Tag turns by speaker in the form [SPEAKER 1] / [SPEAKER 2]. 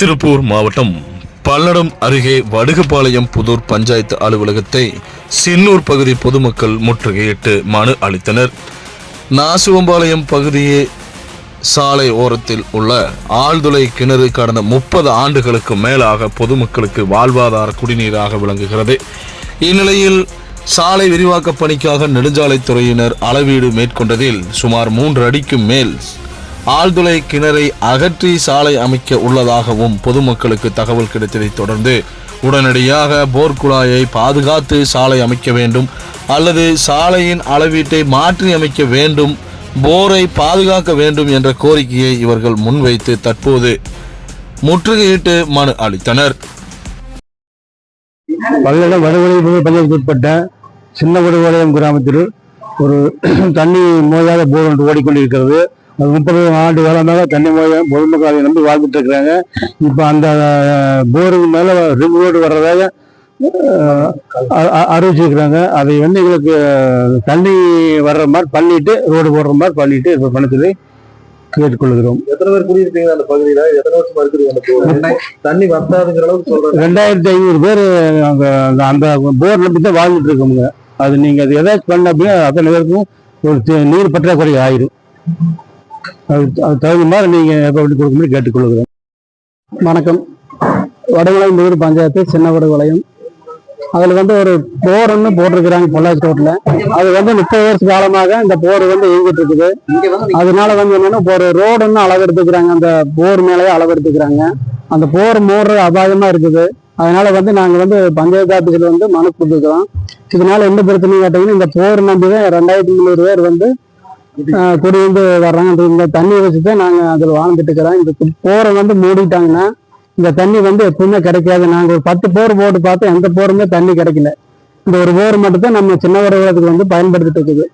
[SPEAKER 1] திருப்பூர் மாவட்டம் பல்லடம் அருகே வடுகுபாளையம் புதூர் பஞ்சாயத்து அலுவலகத்தை சின்னூர் பகுதி பொதுமக்கள் முற்றுகையிட்டு மனு அளித்தனர். நாசுவம்பாளையம் பகுதியே சாலை ஓரத்தில் உள்ள ஆழ்துளை கிணறு கடந்த 30 ஆண்டுகளுக்கு மேலாக பொதுமக்களுக்கு வாழ்வாதார குடிநீராக விளங்குகிறது. இந்நிலையில் சாலை விரிவாக்க பணிக்காக நெடுஞ்சாலைத்துறையினர் அளவீடு மேற்கொண்டதில் சுமார் 3 அடிக்கு மேல் ஆழ்துளை கிணறை அகற்றி சாலை அமைக்க உள்ளதாகவும் பொதுமக்களுக்கு தகவல் கிடைத்ததைத் தொடர்ந்து உடனடியாக போர் குழாயை பாதுகாத்து சாலை அமைக்க வேண்டும் அல்லது சாலையின் அளவீட்டை மாற்றி அமைக்க வேண்டும், போரை பாதுகாக்க வேண்டும் என்ற கோரிக்கையை இவர்கள் முன்வைத்து தற்போது முற்றுகையிட்டு மனு அளித்தனர்.
[SPEAKER 2] பல்லடம் வடுகுபாளையம் பஞ்சாயத்துக்கு உட்பட்ட சின்ன வடுகுபாளையம் கிராமத்தில் ஒரு தண்ணி மோதாத போர் ஒன்று ஓடிக்கொண்டிருக்கிறது. 30 ஆண்டு காலமாக தண்ணி மோத பொதுமக்கள் அதை நம்பி வாழ்ந்துட்டு இருக்கிறாங்க. இப்போ அந்த போருக்கு மேல ரிங் ரோடு வர்றதாக அறிவிச்சிருக்கிறாங்க. அதை எங்களுக்கு தண்ணி வர்ற மாதிரி பண்ணிட்டு ரோடு போடுற மாதிரி பண்ணிட்டு இப்போ பண்ண சொல்லி கேட்டுக்கொள்கிறோம்.
[SPEAKER 3] எத்தனை பேர் குடியிருக்கீங்க அந்த பகுதியில? எத்தனை வருஷமா இருக்குது தண்ணி வத்தாதுங்கிற அளவுக்கு சொல்றாங்க.
[SPEAKER 2] 2500 பேர் அந்த போர் நம்பி தான் வாழ்ந்துட்டு இருக்கோங்க. அது நீங்க அது ஏதாச்சும் பண்ண அப்படின்னா அத்தனை பேருக்கும் ஒரு நீர் பற்றாக்குறை ஆயிரும். அது தகுந்த மாதிரி நீங்க எப்படி கொடுக்கும்போது கேட்டுக்கொள்கிறோம். வணக்கம். வடுகுபாளையம் புதூர் பஞ்சாயத்து சின்ன வடுகுபாளையம். அதுல ஒரு போர் ஒன்று போட்டிருக்கிறாங்க பொள்ளாச்சி ரோட்ல. அது 30 வருஷ காலமாக இந்த போர் இயங்கிட்டு இருக்குது. அதனால என்னன்னா ஒரு ரோடு ஒன்று அளவு எடுத்துக்கிறாங்க, அந்த போர் மேலேயே அளவு எடுத்துக்கிறாங்க. அந்த போர் மூடுற அபாயமா இருக்குது. அதனால நாங்க பஞ்சாயத்து ஆபீஸ்ல மனு கொடுத்துக்கிறோம். இதனால எந்த பிரச்சனையும் கேட்டீங்கன்னா இந்த போர் நம்பிதான் 2300 பேர் குடியிருந்து வர்றாங்க. இந்த தண்ணி வச்சுதான் நாங்க அதில் வாழ்ந்துட்டு இருக்கிறோம். இந்த போரை மூடிட்டாங்கன்னா இந்த தண்ணி எப்பவுமே கிடைக்காது. நாங்க ஒரு 10 போர் போட்டு பார்த்தோம், எந்த போருமே தண்ணி கிடைக்கல. இந்த ஒரு போர் மட்டும் தான் நம்ம சின்ன வடுகுபாளையத்துக்கு பயன்படுத்திட்டு இருக்குது.